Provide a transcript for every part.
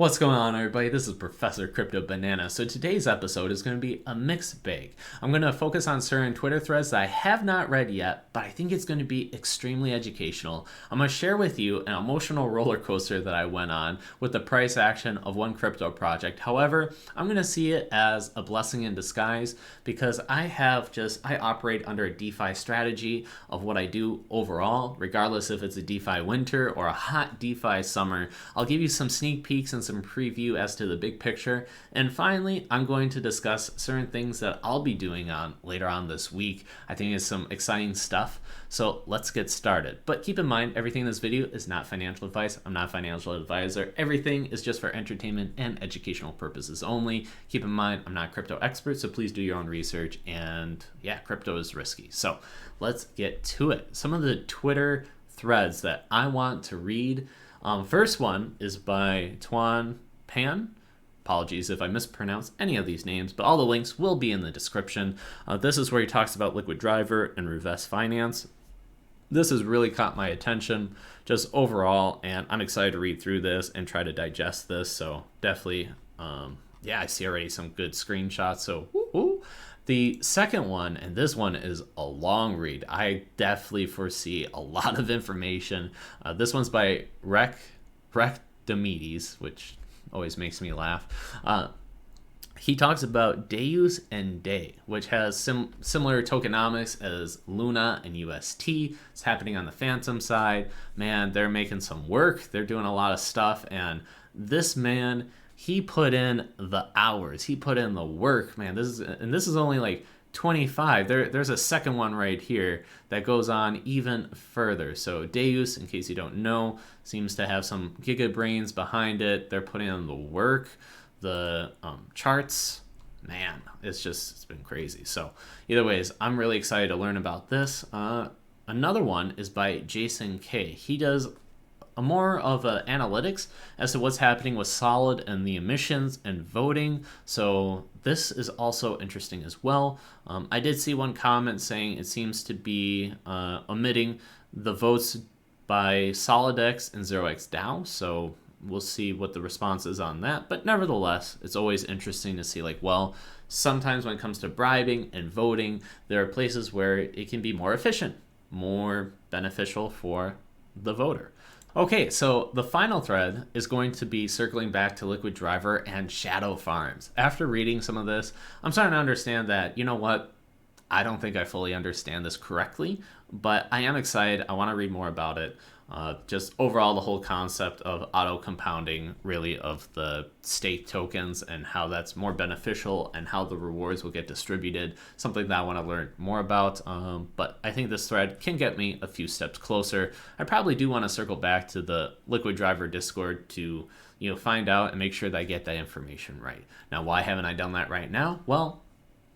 What's going on, everybody? This is Professor Crypto Banana. So today's episode is going to be a mixed bag. I'm going to focus on certain Twitter threads that I have not read yet, but I think it's going to be extremely educational. I'm going to share with you an emotional roller coaster that I went on with the price action of one crypto project. However, I'm going to see it as a blessing in disguise because I operate under a DeFi strategy of what I do overall, regardless if it's a DeFi winter or a hot DeFi summer. I'll give you some sneak peeks and some preview as to the big picture. And finally, I'm going to discuss certain things that I'll be doing on later on this week. I think it's some exciting stuff. So let's get started. But keep in mind, everything in this video is not financial advice. I'm not a financial advisor. Everything is just for entertainment and educational purposes only. Keep in mind, I'm not a crypto expert, so please do your own research. And yeah, crypto is risky. So let's get to it. Some of the Twitter threads that I want to read. First one is by Tuan Pan. Apologies if I mispronounce any of these names, but all the links will be in the description. This is where he talks about Liquid Driver and Revest Finance. This has really caught my attention just overall, and I'm excited to read through this and try to digest this. So definitely, I see already some good screenshots. So woo-hoo. The second one, and this one is a long read. I definitely foresee a lot of information. This one's by Rec Demides, which always makes me laugh. He talks about DEUS and DE, which has similar tokenomics as Luna and UST. It's happening on the Phantom side. Man, they're making some work. They're doing a lot of stuff, and this man, he put in the hours. He put in the work, man. This is only like 25. There's a second one right here that goes on even further. So DEUS, in case you don't know, seems to have some giga brains behind it. They're putting in the work. The charts, man, it's been crazy. So either ways, I'm really excited to learn about this. Another one is by Jason K. He does more of analytics as to what's happening with Solid and the emissions and voting. So this is also interesting as well. I did see one comment saying it seems to be omitting the votes by SolidX and 0x DAO. So we'll see what the response is on that. But nevertheless, it's always interesting to see, sometimes when it comes to bribing and voting, there are places where it can be more efficient, more beneficial for the voter. Okay, so the final thread is going to be circling back to Liquid Driver and shadow farms. After reading some of this, I'm starting to understand that, you know what, I don't think I fully understand this correctly, but I am excited. I want to read more about it. Just overall, the whole concept of auto compounding, really, of the stake tokens and how that's more beneficial and how the rewards will get distributed. Something that I want to learn more about. But I think this thread can get me a few steps closer. I probably do want to circle back to the Liquid Driver Discord to find out and make sure that I get that information right. Now, why haven't I done that right now? Well,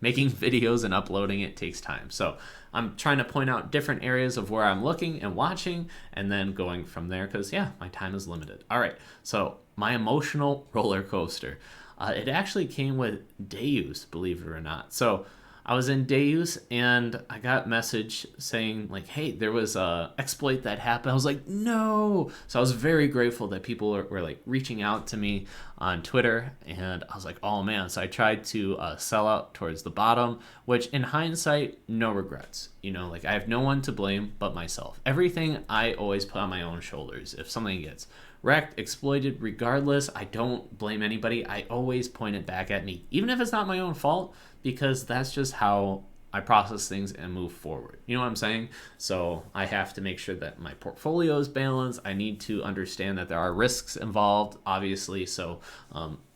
making videos and uploading it takes time. So I'm trying to point out different areas of where I'm looking and watching and then going from there because, my time is limited. All right, so my emotional roller coaster. It actually came with DEUS, believe it or not. So I was in DEUS and I got a message saying hey, there was a exploit that happened. I was like, no. So I was very grateful that people were reaching out to me on Twitter, and I was like, oh man. So I tried to sell out towards the bottom, which in hindsight, no regrets. I have no one to blame but myself. Everything I always put on my own shoulders. If something gets wrecked, exploited, regardless, I don't blame anybody. I always point it back at me, even if it's not my own fault, because that's just how I process things and move forward. You know what I'm saying? So I have to make sure that my portfolio is balanced. I need to understand that there are risks involved, obviously. So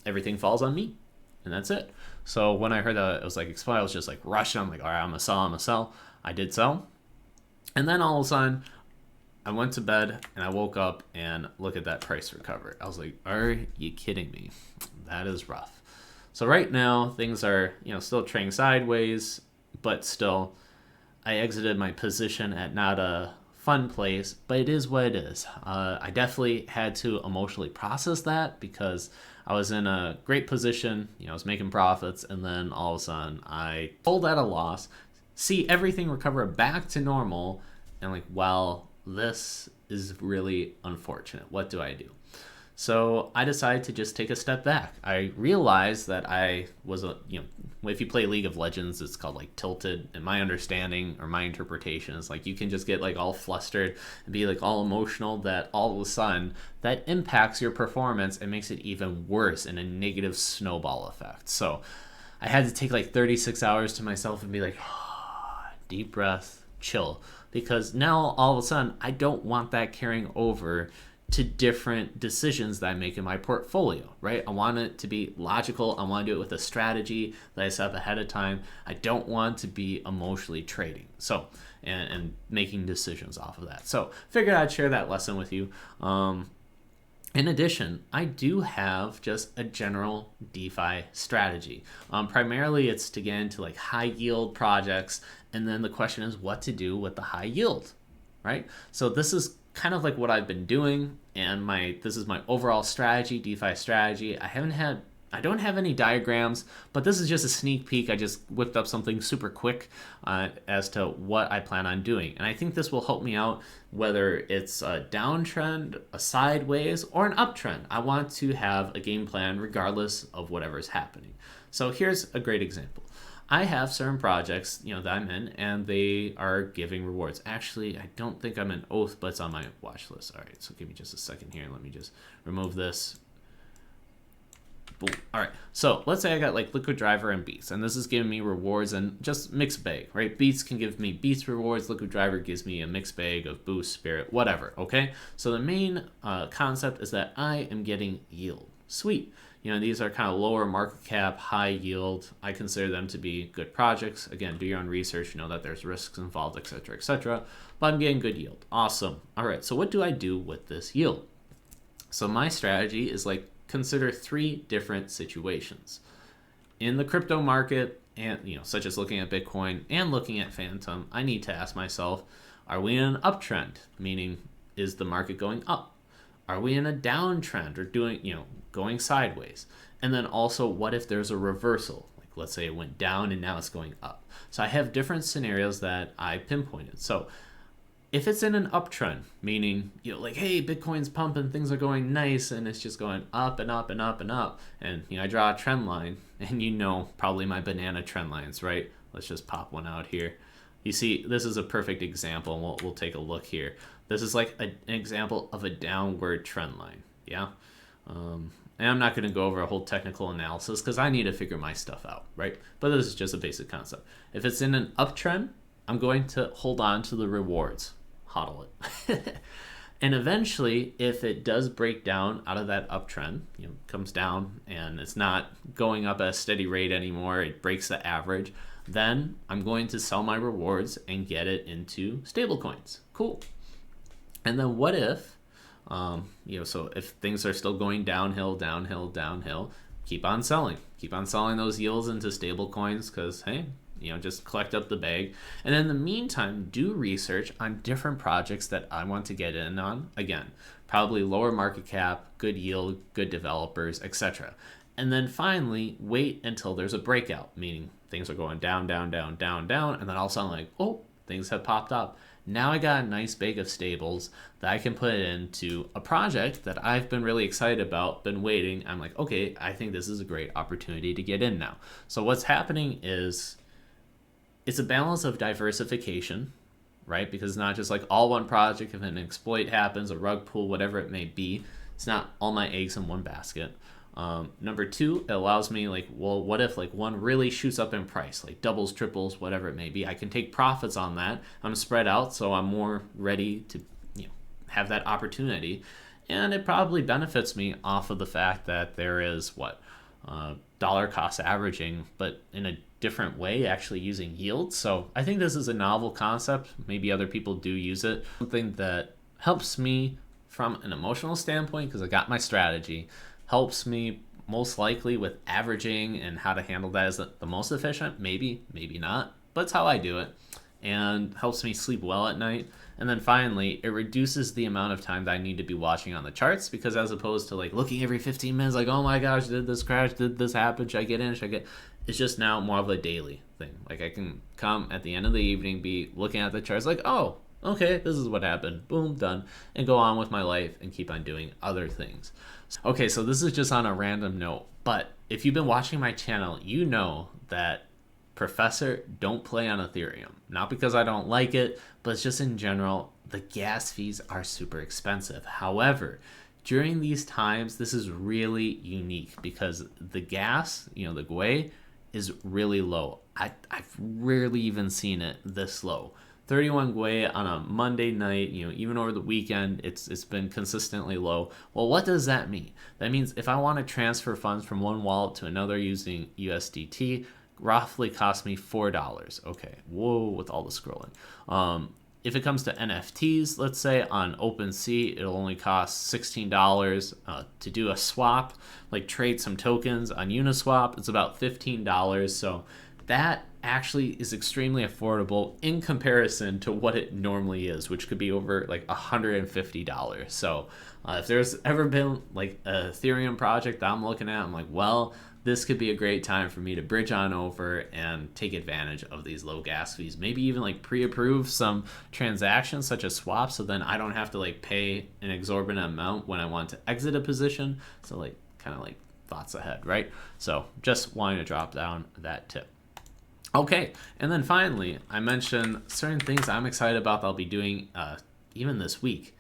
everything falls on me, and that's it. So when I heard that it was explode, I was just rushing. I'm all right, I'm gonna sell. I did sell. And then all of a sudden, I went to bed and I woke up and look at that price recover. I was like, are you kidding me? That is rough. So right now things are, still trading sideways, but still I exited my position at not a fun place, but it is what it is. I definitely had to emotionally process that because I was in a great position, I was making profits, and then all of a sudden I sold at a loss, see everything recover back to normal, and well, this is really unfortunate. What do I do? So I decided to just take a step back. I realized that I was if you play League of Legends, it's called like tilted. And my understanding or my interpretation is like you can just get like all flustered and be like all emotional that all of a sudden that impacts your performance and makes it even worse in a negative snowball effect. So I had to take like 36 hours to myself and be like, deep breath, chill. Because now all of a sudden I don't want that carrying over to different decisions that I make in my portfolio, right? I want it to be logical. I want to do it with a strategy that I set up ahead of time. I don't want to be emotionally trading. So, and making decisions off of that. So figured I'd share that lesson with you. In addition, I do have just a general DeFi strategy. Primarily it's to get into like high yield projects. And then the question is what to do with the high yield, right? So this is kind of like what I've been doing, and this is my overall strategy, DeFi strategy. I don't have any diagrams, but this is just a sneak peek. I just whipped up something super quick as to what I plan on doing. And I think this will help me out whether it's a downtrend, a sideways, or an uptrend. I want to have a game plan regardless of whatever is happening. So here's a great example. I have certain projects, that I'm in, and they are giving rewards. Actually, I don't think I'm in Oath, but it's on my watch list. All right, so give me just a second here. Let me just remove this. Boom. All right, so let's say I got like Liquid Driver and Beats, and this is giving me rewards and just mixed bag, right? Beats can give me Beats rewards. Liquid Driver gives me a mixed bag of Boost, Spirit, whatever, okay? So the main concept is that I am getting yield. Sweet. These are kind of lower market cap, high yield. I consider them to be good projects. Again, do your own research. You know that there's risks involved, etc., etc. But I'm getting good yield. Awesome. All right, so what do I do with this yield? So my strategy is like consider 3 different situations. In the crypto market, and such as looking at Bitcoin and looking at Phantom, I need to ask myself, are we in an uptrend? Meaning, is the market going up? Are we in a downtrend or going sideways? And then also, what if there's a reversal? Like let's say it went down and now it's going up. So I have different scenarios that I pinpointed. So if it's in an uptrend, meaning, like, hey, Bitcoin's pumping, things are going nice, and it's just going up and up and up and up. And, I draw a trend line, and probably my banana trend lines, right? Let's just pop one out here. You see, this is a perfect example, and we'll take a look here. This is like an example of a downward trend line, yeah? And I'm not going to go over a whole technical analysis because I need to figure my stuff out, right? But this is just a basic concept. If it's in an uptrend, I'm going to hold on to the rewards, hodl it. And eventually, if it does break down out of that uptrend, comes down and it's not going up at a steady rate anymore, it breaks the average, then I'm going to sell my rewards and get it into stablecoins. Cool. And then what if, so if things are still going downhill, keep on selling those yields into stablecoins because, hey, just collect up the bag. And in the meantime, do research on different projects that I want to get in on. Again, probably lower market cap, good yield, good developers, etc. And then finally, wait until there's a breakout, meaning things are going down, and then all of a sudden, like, oh, things have popped up. Now I got a nice bag of stables that I can put into a project that I've been really excited about, been waiting. I'm like, okay, I think this is a great opportunity to get in now. So what's happening is it's a balance of diversification, right? Because it's not just like all one project. If an exploit happens, a rug pull, whatever it may be, it's not all my eggs in one basket. Number 2, it allows me what if one really shoots up in price, like doubles, triples, whatever it may be. I can take profits on that. I'm spread out, so I'm more ready to have that opportunity. And it probably benefits me off of the fact that there is dollar cost averaging, but in a different way, actually using yield. So I think this is a novel concept. Maybe other people do use it. Something that helps me from an emotional standpoint, because I got my strategy, helps me most likely with averaging and how to handle that as the most efficient. Maybe not, but it's how I do it, and helps me sleep well at night. And then finally, it reduces the amount of time that I need to be watching on the charts, because as opposed to looking every 15 minutes, oh my gosh, did this crash? Did this happen? Should I get in? It's just now more of a daily thing. I can come at the end of the evening, be looking at the charts oh, Okay, this is what happened. Boom, done. And go on with my life and keep on doing other things. Okay, so this is just on a random note, but if you've been watching my channel, you know that Professor don't play on Ethereum. Not because I don't like it, but it's just in general, the gas fees are super expensive. However, during these times, this is really unique because the gas, the GUI, is really low. I've rarely even seen it this low. 31 GUI on a Monday night, even over the weekend, it's been consistently low. Well, what does that mean? That means if I want to transfer funds from one wallet to another using USDT, roughly cost me $4. Okay, whoa, with all the scrolling. If it comes to NFTs, let's say on OpenSea, it'll only cost $16 to do a swap, like trade some tokens on Uniswap. It's about $15. So that actually is extremely affordable in comparison to what it normally is, which could be over like $150. So if there's ever been like a Ethereum project that I'm looking at, I'm like, well, this could be a great time for me to bridge on over and take advantage of these low gas fees. Maybe even like pre-approve some transactions such as swaps, so then I don't have to like pay an exorbitant amount when I want to exit a position. So like kind of like thoughts ahead, right? So just wanting to drop down that tip. Okay, and then finally, I mentioned certain things I'm excited about that I'll be doing even this week.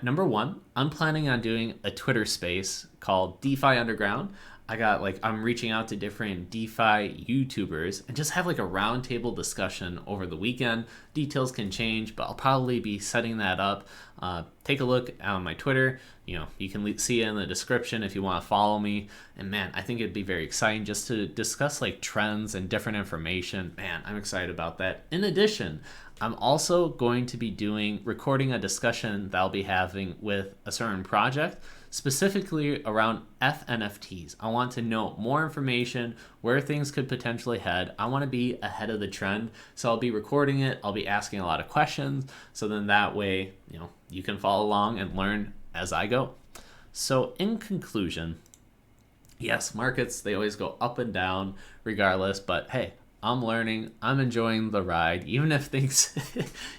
Number one, I'm planning on doing a Twitter space called DeFi Underground. I'm reaching out to different DeFi YouTubers and just have like a roundtable discussion over the weekend. Details can change, but I'll probably be setting that up. Take a look on my Twitter. You can see it in the description if you want to follow me. And man, I think it'd be very exciting just to discuss like trends and different information. Man, I'm excited about that. In addition, I'm also going to be recording a discussion that I'll be having with a certain project, specifically around FNFTs. I want to know more information, where things could potentially head. I want to be ahead of the trend. So I'll be recording it. I'll be asking a lot of questions. So then that way, you can follow along and learn as I go. So in conclusion, yes, markets, they always go up and down regardless, but hey, I'm learning, I'm enjoying the ride, even if things,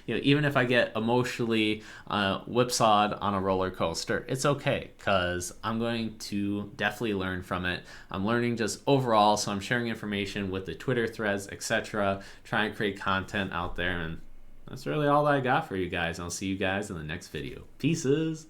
even if I get emotionally whipsawed on a roller coaster, it's okay, because I'm going to definitely learn from it. I'm learning just overall, so I'm sharing information with the Twitter threads, etc., trying to create content out there, and that's really all that I got for you guys. I'll see you guys in the next video. Pieces!